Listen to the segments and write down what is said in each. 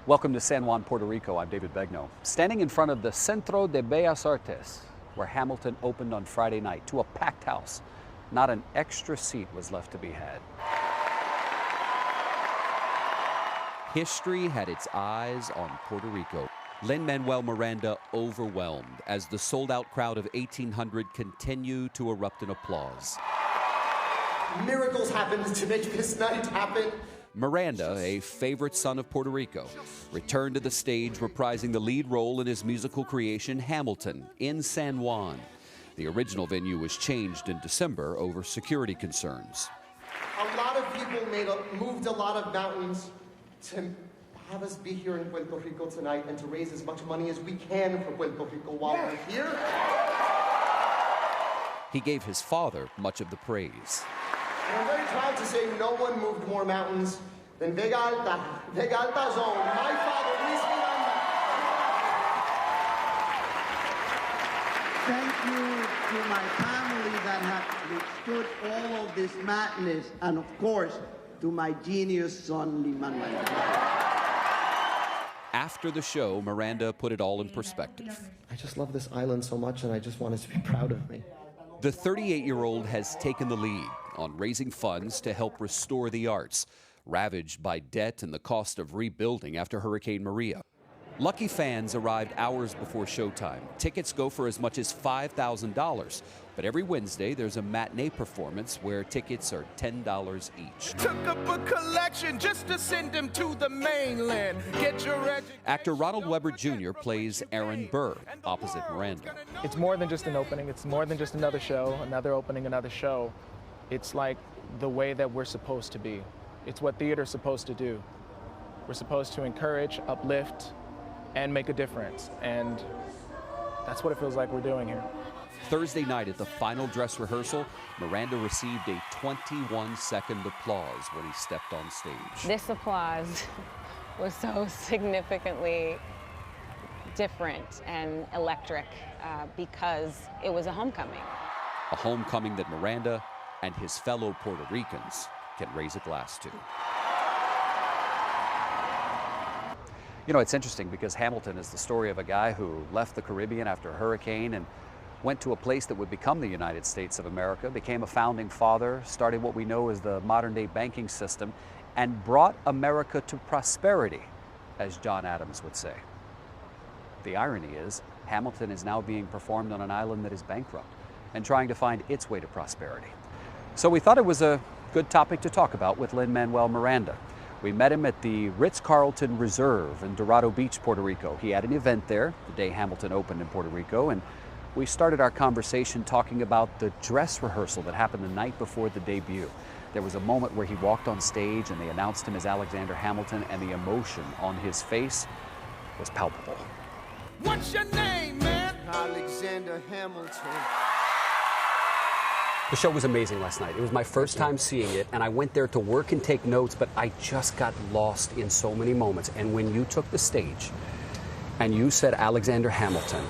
Welcome to San Juan, Puerto Rico. I'm David Begnaud. Standing in front of the Centro de Bellas Artes, where Hamilton opened on Friday night, to a packed house. Not an extra seat was left to be had. History had its eyes on Puerto Rico. Lin-Manuel Miranda overwhelmed as the sold-out crowd of 1,800 continued to erupt in applause. Miracles happened to make this night happen. Miranda, a favorite son of Puerto Rico, returned to the stage reprising the lead role in his musical creation Hamilton in San Juan. The original venue was changed in December over security concerns. A lot of people moved a lot of mountains to have us be here in Puerto Rico tonight and to raise as much money as we can for Puerto Rico while we're here. He gave his father much of the praise. And I'm very proud to say no one moved more mountains than Vega Alta Zone, my father, Luis Miranda. Thank you to my family that have withstood all of this madness, and of course, to my genius son, Lin-Manuel. After the show, Miranda put it all in perspective. I just love this island so much, and I just want it to be proud of me. The 38-year-old has taken the lead on raising funds to help restore the arts, ravaged by debt and the cost of rebuilding after Hurricane Maria. Lucky fans arrived hours before showtime. Tickets go for as much as $5,000. But every Wednesday, there's a matinee performance where tickets are $10 each. Took up a collection just to send him to the mainland. Get your Actor Ronald Weber Jr. plays Aaron Burr, opposite Miranda. It's more than just an opening. It's more than just another show, another opening, another show. It's like the way that we're supposed to be. It's what theater's supposed to do. We're supposed to encourage, uplift, and make a difference. And that's what it feels like we're doing here. Thursday night at the final dress rehearsal, Miranda received a 21-second applause when he stepped on stage. This applause was so significantly different and electric because it was a homecoming. A homecoming that Miranda and his fellow Puerto Ricans can raise a glass to. You know, it's interesting because Hamilton is the story of a guy who left the Caribbean after a hurricane and went to a place that would become the United States of America, became a founding father, started what we know as the modern-day banking system, and brought America to prosperity, as John Adams would say. The irony is, Hamilton is now being performed on an island that is bankrupt and trying to find its way to prosperity. So we thought it was a good topic to talk about with Lin-Manuel Miranda. We met him at the Ritz-Carlton Reserve in Dorado Beach, Puerto Rico. He had an event there the day Hamilton opened in Puerto Rico, and we started our conversation talking about the dress rehearsal that happened the night before the debut. There was a moment where he walked on stage and they announced him as Alexander Hamilton, and the emotion on his face was palpable. What's your name, man? Alexander Hamilton. The show was amazing last night. It was my first time seeing it, and I went there to work and take notes, but I just got lost in so many moments. And when you took the stage and you said Alexander Hamilton,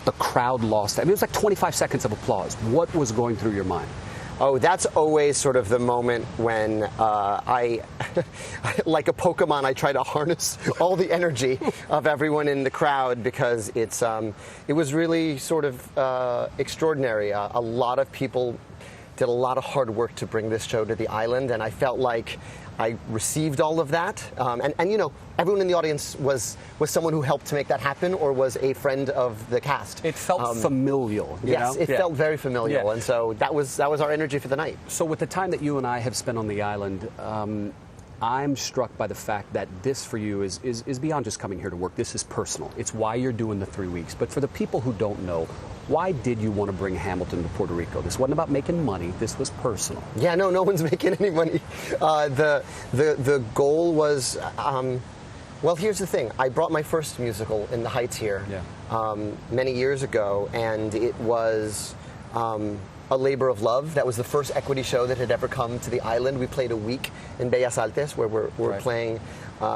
the crowd lost. I mean, it was like 25 seconds of applause. What was going through your mind? Oh, that's always sort of the moment when like a Pokemon, I try to harness all the energy of everyone in the crowd because it was really sort of extraordinary. A lot of people did a lot of hard work to bring this show to the island, and I felt like I received all of that. And you know, everyone in the audience was someone who helped to make that happen or was a friend of the cast. It felt familial. Yes, it felt very familial, and so that was our energy for the night. So with the time that you and I have spent on the island, I'm struck by the fact that this for you is beyond just coming here to work. This is personal. It's why you're doing the 3 weeks. But for the people who don't know, why did you want to bring Hamilton to Puerto Rico? This wasn't about making money. This was personal. Yeah, no one's making any money. The goal was, well, here's the thing. I brought my first musical in the Heights here many years ago, and it was a labor of love. That was the first equity show that had ever come to the island. We played a week in Bellas Artes where we're playing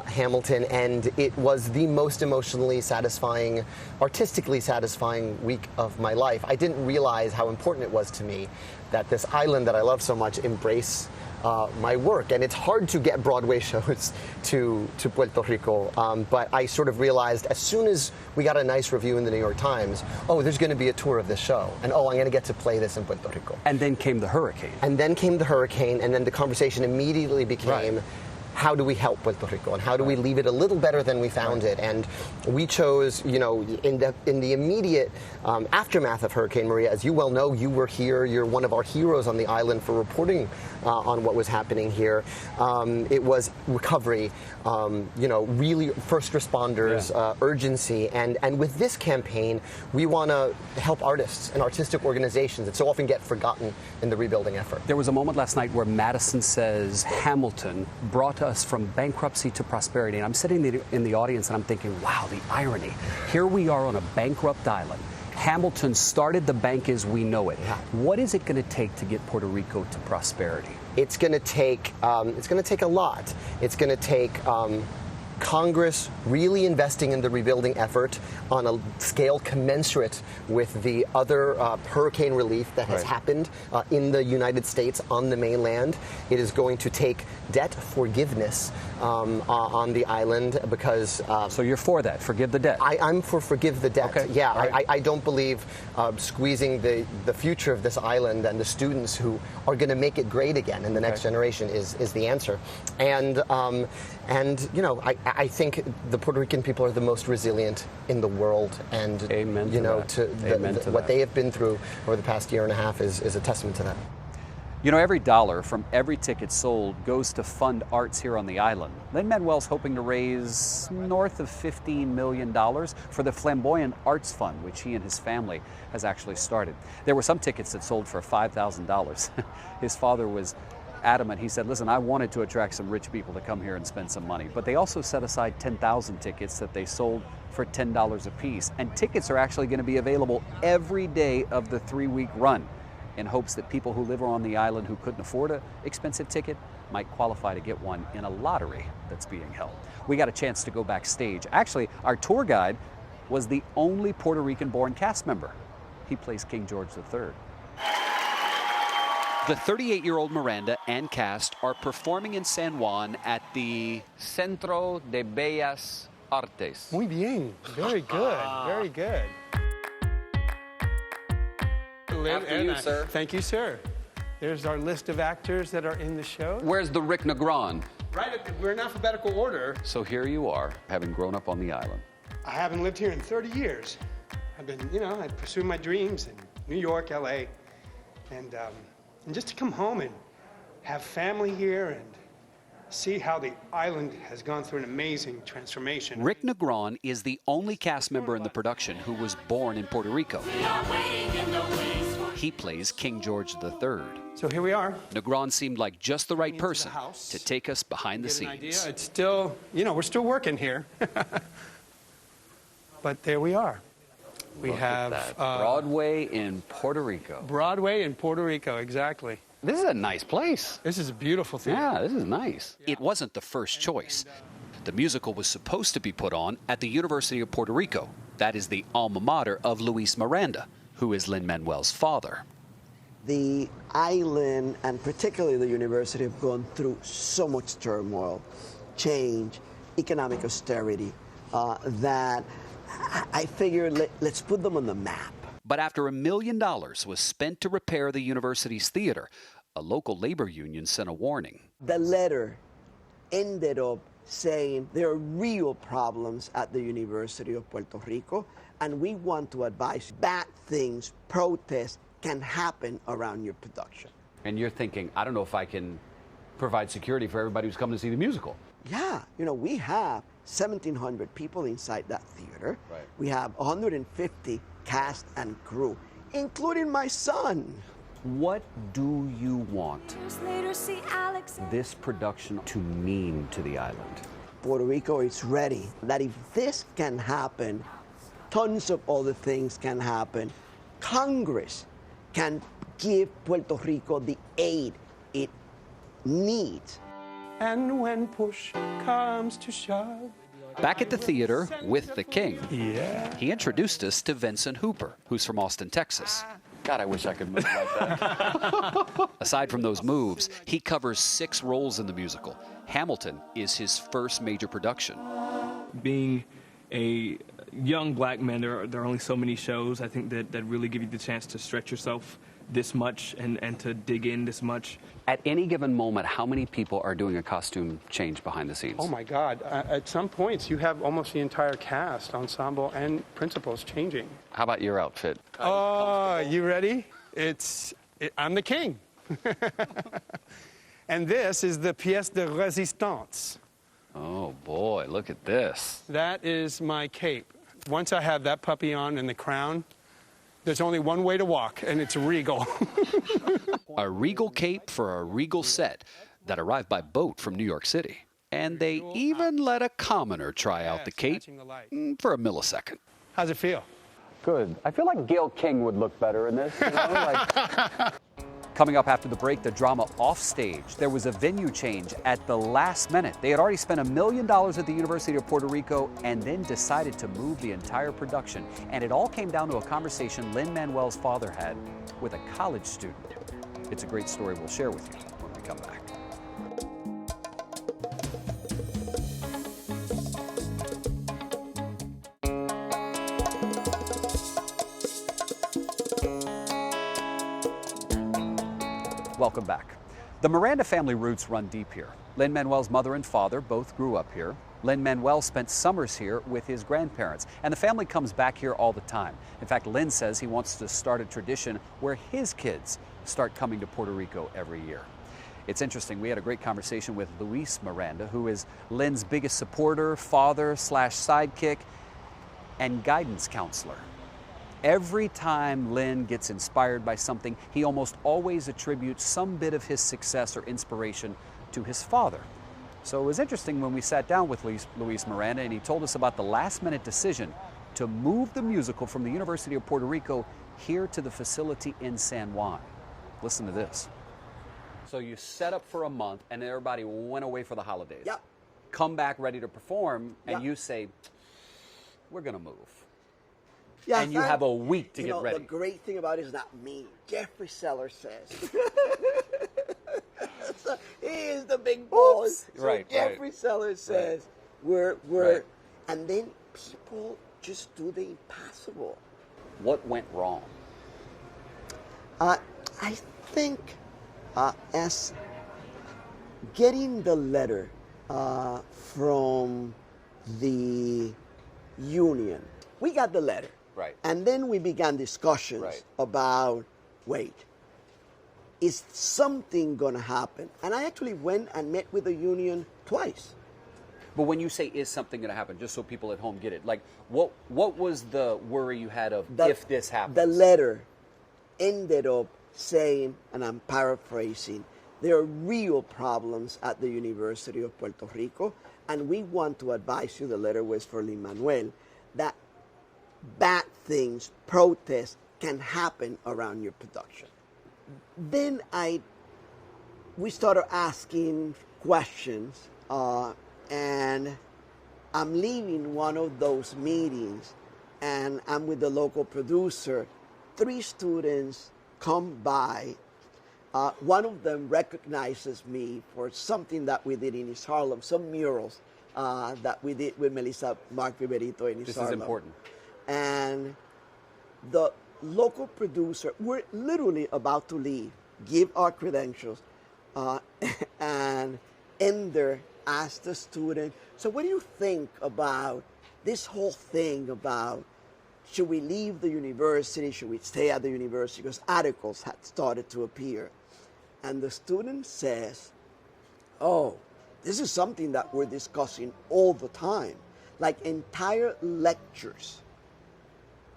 Hamilton, and it was the most emotionally satisfying, artistically satisfying week of my life. I didn't realize how important it was to me that this island that I love so much embrace my work. And it's hard to get Broadway shows to Puerto Rico, but I sort of realized as soon as we got a nice review in the New York Times, oh, there's going to be a tour of this show, and oh, I'm going to get to play this in Puerto Rico. And then came the hurricane. And then came the hurricane, and then the conversation immediately became, how do we help Puerto Rico, and how do we leave it a little better than we found it? And we chose, you know, in the immediate aftermath of Hurricane Maria, as you well know, you were here. You're one of our heroes on the island for reporting on what was happening here. It was recovery, you know, really first responders, urgency, and with this campaign, we want to help artists and artistic organizations that so often get forgotten in the rebuilding effort. There was a moment last night where Madison says Hamilton brought us from bankruptcy to prosperity. And I'm sitting in the audience and I'm thinking, wow, the irony. Here we are on a bankrupt island. Hamilton started the bank as we know it. What is it going to take to get Puerto Rico to prosperity? It's going to take a lot. It's going to take Congress really investing in the rebuilding effort on a scale commensurate with the other hurricane relief that has happened in the United States on the mainland. It is going to take debt forgiveness on the island because... so you're for that, forgive the debt? I'm for forgive the debt, okay. yeah. Right. I don't believe squeezing the future of this island and the students who are going to make it great again in the next generation is the answer. And you know, I think the Puerto Rican people are the most resilient in the world, and Amen you know, to what they have been through over the past year and a half is a testament to that. You know, every dollar from every ticket sold goes to fund arts here on the island. Lin-Manuel's hoping to raise north of $15 million for the Flamboyant Arts Fund, which he and his family has actually started. There were some tickets that sold for $5,000. His father was adamant. He said, listen, I wanted to attract some rich people to come here and spend some money, but they also set aside 10,000 tickets that they sold for $10 a piece. And tickets are actually going to be available every day of the 3-week run in hopes that people who live on the island who couldn't afford an expensive ticket might qualify to get one in a lottery that's being held. We got a chance to go backstage. Actually, our tour guide was the only Puerto Rican-born cast member. He plays King George III. The 38-year-old Miranda and cast are performing in San Juan at the Centro de Bellas Artes. Muy bien. Very good. Very good. After you, sir. Thank you, sir. There's our list of actors that are in the show. Where's the Rick Negron? Right, we're in alphabetical order. So here you are, having grown up on the island. I haven't lived here in 30 years. I've been, you know, I pursued my dreams in New York, LA, and just to come home and have family here and see how the island has gone through an amazing transformation. Rick Negron is the only cast member in the production who was born in Puerto Rico. He plays King George III. So here we are. Negron seemed like just the right person to take us behind the scenes. It's still, you know, we're still working here. But there we are. We have Broadway in Puerto Rico. Broadway in Puerto Rico, exactly. This is a nice place. This is a beautiful thing. Yeah, this is nice. It wasn't the first choice. The musical was supposed to be put on at the University of Puerto Rico. That is the alma mater of Luis Miranda, who is Lin-Manuel's father. The island, and particularly the university, have gone through so much turmoil, change, economic austerity, that I figured let's put them on the map. But after $1 million was spent to repair the university's theater, a local labor union sent a warning. The letter ended up saying there are real problems at the University of Puerto Rico, and we want to advise bad things, protests can happen around your production. And you're thinking, I don't know if I can provide security for everybody who's coming to see the musical. Yeah, you know, we have 1,700 people inside that theater. Right. We have 150 cast and crew, including my son. What do you want this production to mean to the island? Puerto Rico is ready. That if this can happen, tons of other things can happen. Congress can give Puerto Rico the aid it needs. And when push comes to shove. Back at the theater with the king, Yeah. he introduced us to Vincent Hooper, who's from Austin, Texas. God, I wish I could move like that. Aside from those moves, he covers 6 roles in the musical. Hamilton is his first major production. Being a young black man, there are only so many shows, I think, that really give you the chance to stretch yourself this much and to dig in this much. At any given moment, how many people are doing a costume change behind the scenes? Oh my God, at some points you have almost the entire cast, ensemble, and principals changing. How about your outfit? Oh, you ready? I'm the king. And this is the pièce de résistance. Oh boy, look at this. That is my cape. Once I have that puppy on and the crown, there's only one way to walk, and it's regal. A regal cape for a regal set that arrived by boat from New York City. And they even let a commoner try out the cape for a millisecond. How's it feel? Good. I feel like Gayle King would look better in this. You know, Coming up after the break, the drama offstage. There was a venue change at the last minute. They had already spent $1 million at the University of Puerto Rico and then decided to move the entire production. And it all came down to a conversation Lin-Manuel's father had with a college student. It's a great story we'll share with you when we come back. Welcome back. The Miranda family roots run deep here. Lin-Manuel's mother and father both grew up here. Lin-Manuel spent summers here with his grandparents, and the family comes back here all the time. In fact, Lin says he wants to start a tradition where his kids start coming to Puerto Rico every year. It's interesting, we had a great conversation with Luis Miranda, who is Lin's biggest supporter, father/sidekick, and guidance counselor. Every time Lin gets inspired by something, he almost always attributes some bit of his success or inspiration to his father. So it was interesting when we sat down with Luis Miranda and he told us about the last-minute decision to move the musical from the University of Puerto Rico here to the facility in San Juan. Listen to this. So you set up for a month and everybody went away for the holidays. Yep. Come back ready to perform and Yep. you say, we're going to move. Yeah, And you have a week to get ready. The great thing about it is not me. Jeffrey Seller says. So he is the big boss. So Right, Jeffrey Seller says we're Right. and then people just do the impossible. What went wrong? I think as getting the letter from the union, we got the letter. Right. And then we began discussions about, wait, is something going to happen? And I actually went and met with the union twice. But when you say is something going to happen, just so people at home get it, like what was the worry you had of if this happens? The letter ended up saying, and I'm paraphrasing, there are real problems at the University of Puerto Rico, and we want to advise you, the letter was for Lin-Manuel, that bad things, protests can happen around your production. Then we started asking questions, and I'm leaving one of those meetings, and I'm with the local producer. 3 students come by. One of them recognizes me for something that we did in East Harlem, some murals that we did with Melissa Mark Viverito in East Harlem. This is important. And the local producer, we're literally about to leave, give our credentials, and Ender asked the student, so what do you think about this whole thing about should we leave the university, should we stay at the university? Because articles had started to appear. And the student says, oh, this is something that we're discussing all the time. Like entire lectures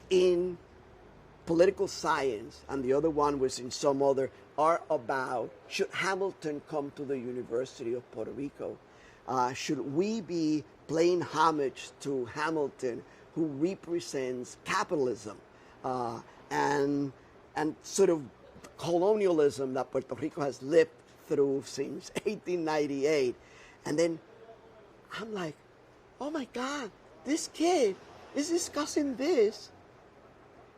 in political science, and the other one was in some other, are about should Hamilton come to the University of Puerto Rico? Should we be paying homage to Hamilton, who represents capitalism and sort of colonialism that Puerto Rico has lived through since 1898? And then I'm like, oh my God, this kid is discussing this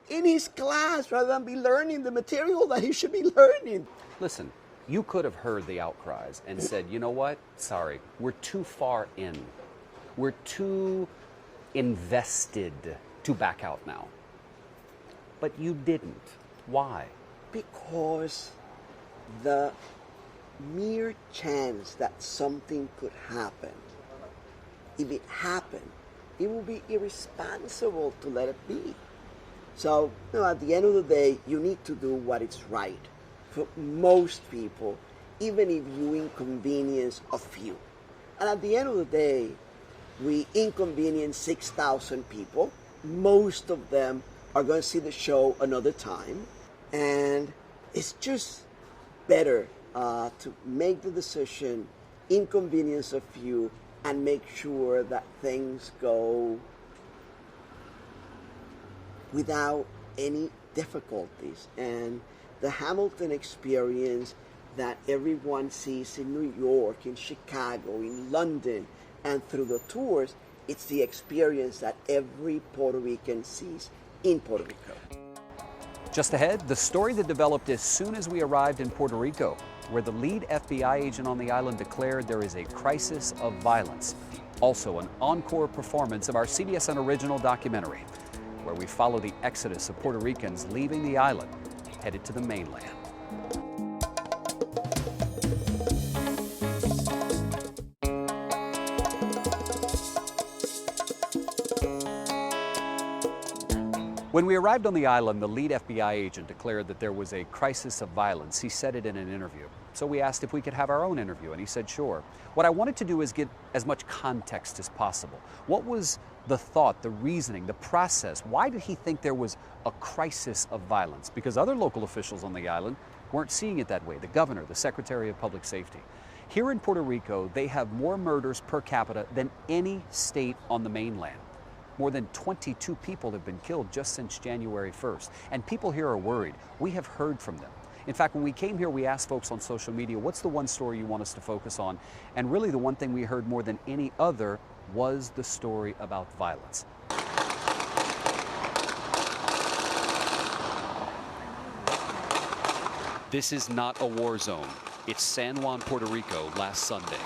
in his class rather than be learning the material that he should be learning. Listen, you could have heard the outcries and said, you know what? Sorry, we're too far in. We're too invested to back out now. But you didn't. Why? Because the mere chance that something could happen, if it happened, it would be irresponsible to let it be. So, at the end of the day, you need to do what is right for most people, even if you inconvenience a few. And at the end of the day, we inconvenience 6,000 people. Most of them are going to see the show another time. And it's just better to make the decision, inconvenience a few, and make sure that things go without any difficulties. And the Hamilton experience that everyone sees in New York, in Chicago, in London, and through the tours, it's the experience that every Puerto Rican sees in Puerto Rico. Just ahead, the story that developed as soon as we arrived in Puerto Rico, where the lead FBI agent on the island declared there is a crisis of violence. Also, an encore performance of our CBSN original documentary, where we follow the exodus of Puerto Ricans leaving the island, headed to the mainland. When we arrived on the island, the lead FBI agent declared that there was a crisis of violence. He said it in an interview. So we asked if we could have our own interview, and he said sure. What I wanted to do is get as much context as possible. What was the thought, the reasoning, the process? Why did he think there was a crisis of violence? Because other local officials on the island weren't seeing it that way. The governor, the Secretary of Public Safety. Here in Puerto Rico, they have more murders per capita than any state on the mainland. More than 22 people have been killed just since January 1st. And people here are worried. We have heard from them. In fact, when we came here, we asked folks on social media, what's the one story you want us to focus on? And really the one thing we heard more than any other was the story about violence. This is not a war zone. It's San Juan, Puerto Rico last Sunday.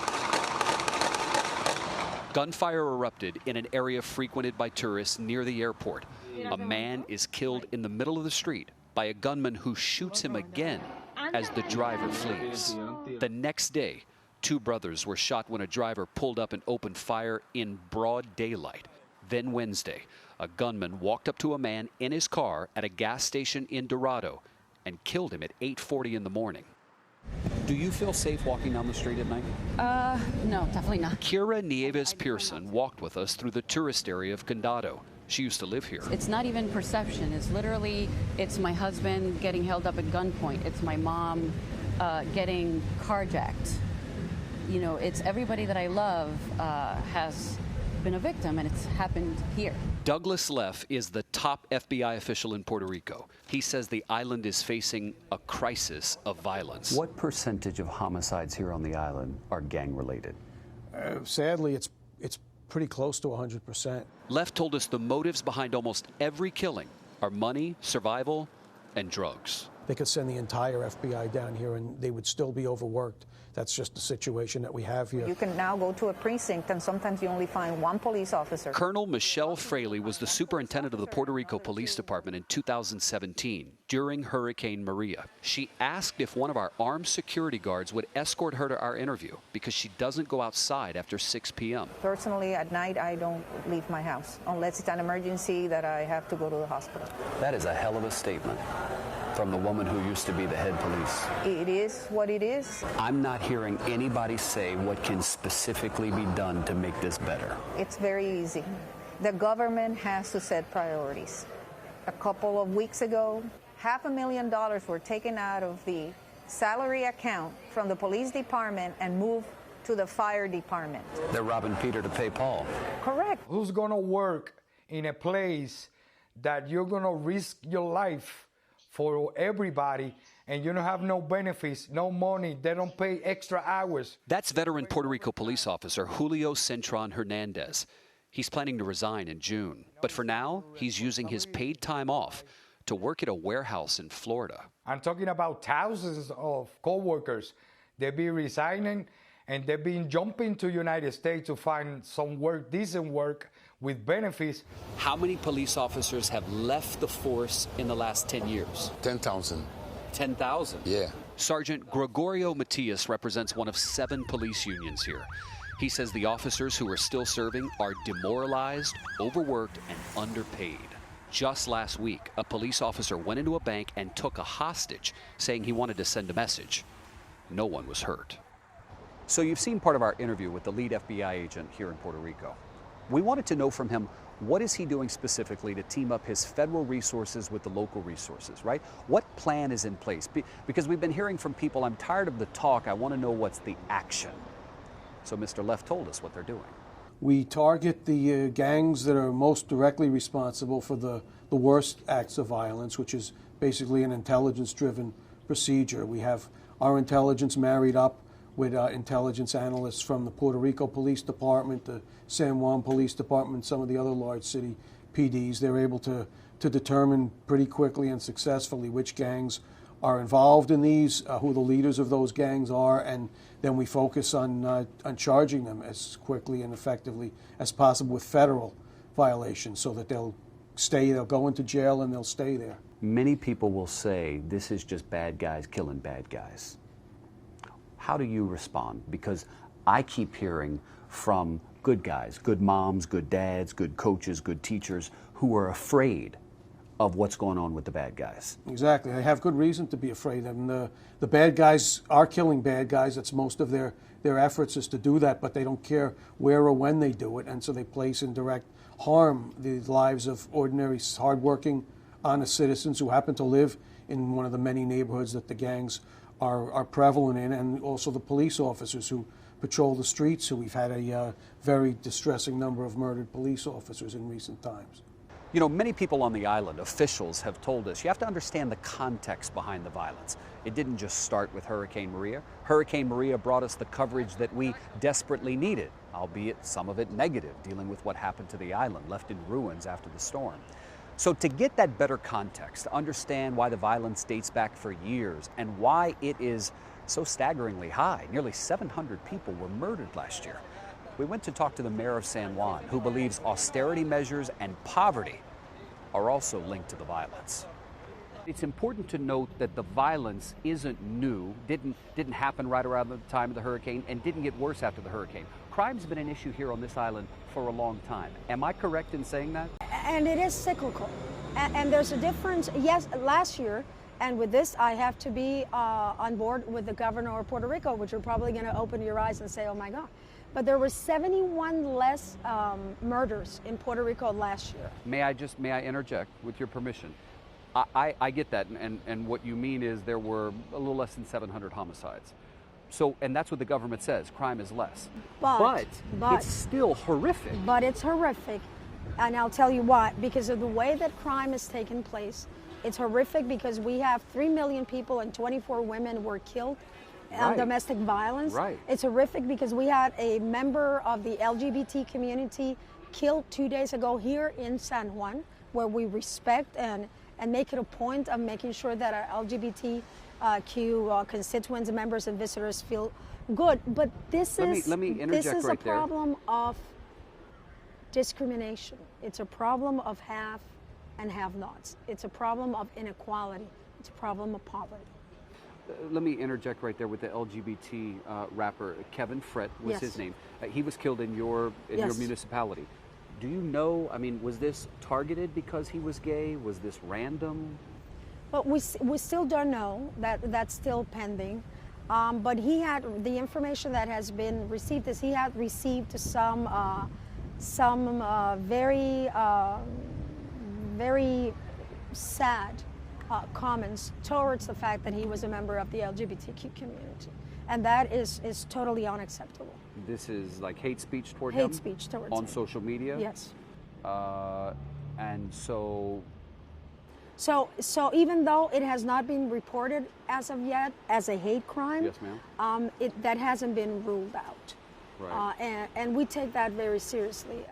Gunfire erupted in an area frequented by tourists near the airport. A man is killed in the middle of the street by a gunman who shoots him again as the driver flees. The next day, two brothers were shot when a driver pulled up and opened fire in broad daylight. Then Wednesday, a gunman walked up to a man in his car at a gas station in Dorado and killed him at 8:40 in the morning. Do you feel safe walking down the street at night? No, definitely not. Kira Nieves Pearson walked with us through the tourist area of Condado. She used to live here. It's not even perception. It's literally, it's my husband getting held up at gunpoint. It's my mom getting carjacked. You know, it's everybody that I love has been a victim, and it's happened here. Douglas Leff is the top FBI official in Puerto Rico. He says the island is facing a crisis of violence. What percentage of homicides here on the island are gang-related? Sadly, it's pretty close to 100%. Leff told us the motives behind almost every killing are money, survival, and drugs. They could send the entire FBI down here and they would still be overworked. That's just the situation that we have here. You can now go to a precinct and sometimes you only find one police officer. Colonel Michelle Fraley was the superintendent of the Puerto Rico Police Department in 2017 during Hurricane Maria. She asked if one of our armed security guards would escort her to our interview because she doesn't go outside after 6 p.m. Personally, at night, I don't leave my house unless it's an emergency that I have to go to the hospital. That is a hell of a statement from the woman who used to be the head police. It is what it is. I'm not hearing anybody say what can specifically be done to make this better. It's very easy. The government has to set priorities. A couple of weeks ago, $500,000 were taken out of the salary account from the police department and moved to the fire department. They're robbing Peter to pay Paul. Correct. Who's going to work in a place that you're going to risk your life for everybody, and you don't have no benefits, no money, they don't pay extra hours? That's veteran Puerto Rico police officer Julio Centron Hernandez. He's planning to resign in June, but for now, he's using his paid time off to work at a warehouse in Florida. I'm talking about thousands of co-workers. They've been resigning and they've been jumping to United States to find some work, decent work with benefits. How many police officers have left the force in the last 10 years? 10,000. 10,000? Yeah. Sergeant Gregorio Matias represents one of 7 police unions here. He says the officers who are still serving are demoralized, overworked, and underpaid. Just last week, a police officer went into a bank and took a hostage, saying he wanted to send a message. No one was hurt. So you've seen part of our interview with the lead FBI agent here in Puerto Rico. We wanted to know from him, what is he doing specifically to team up his federal resources with the local resources, right? What plan is in place? Because we've been hearing from people, I'm tired of the talk, I want to know what's the action. So Mr. Leff told us what they're doing. We target the gangs that are most directly responsible for the worst acts of violence, which is basically an intelligence-driven procedure. We have our intelligence married up with intelligence analysts from the Puerto Rico Police Department, the San Juan Police Department, some of the other large city PDs. They're able to determine pretty quickly and successfully which gangs are involved in these, who the leaders of those gangs are, and then we focus on charging them as quickly and effectively as possible with federal violations so that they'll go into jail and they'll stay there. Many people will say this is just bad guys killing bad guys. How do you respond? Because I keep hearing from good guys, good moms, good dads, good coaches, good teachers who are afraid of what's going on with the bad guys. Exactly. They have good reason to be afraid. And the bad guys are killing bad guys. That's most of their efforts is to do that, but they don't care where or when they do it. And so they place in direct harm the lives of ordinary, hardworking, honest citizens who happen to live in one of the many neighborhoods that the gangs are prevalent in, and also the police officers who patrol the streets, who we've had a very distressing number of murdered police officers in recent times. You know, many people on the island, officials, have told us you have to understand the context behind the violence. It didn't just start with Hurricane Maria. Hurricane Maria brought us the coverage that we desperately needed, albeit some of it negative, dealing with what happened to the island, left in ruins after the storm. So to get that better context, to understand why the violence dates back for years and why it is so staggeringly high, nearly 700 people were murdered last year, we went to talk to the mayor of San Juan, who believes austerity measures and poverty are also linked to the violence. It's important to note that the violence isn't new, didn't happen right around the time of the hurricane, and didn't get worse after the hurricane. Crime's been an issue here on this island for a long time. Am I correct in saying that? And it is cyclical. And there's a difference. Yes, last year, and with this, I have to be on board with the governor of Puerto Rico, which you're probably going to open your eyes and say, oh my God. But there were 71 less murders in Puerto Rico last year. May I interject with your permission? I get that, and what you mean is there were a little less than 700 homicides. So, and that's what the government says, crime is less. But it's still horrific. But it's horrific, and I'll tell you why. Because of the way that crime has taken place, it's horrific because we have 3 million people and 24 women were killed. Domestic violence. Right. It's horrific because we had a member of the LGBT community killed 2 days ago here in San Juan, where we respect and make it a point of making sure that our LGBTQ constituents, members, and visitors feel good. But this is a problem of discrimination. It's a problem of have and have-nots. It's a problem of inequality. It's a problem of poverty. Let me interject right there with the LGBT rapper. Kevin Frett was his name. He was killed in your municipality. Do you know, I mean, was this targeted because he was gay? Was this random? Well, we still don't know. That's still pending. But he had, the information that has been received is he had received some very sad comments towards the fact that he was a member of the LGBTQ community. And that is totally unacceptable. This is like hate speech toward him? Hate speech towards on him. social media? Yes. And so... So even though it has not been reported as of yet as a hate crime, yes, ma'am. That hasn't been ruled out. Right. And we take that very seriously.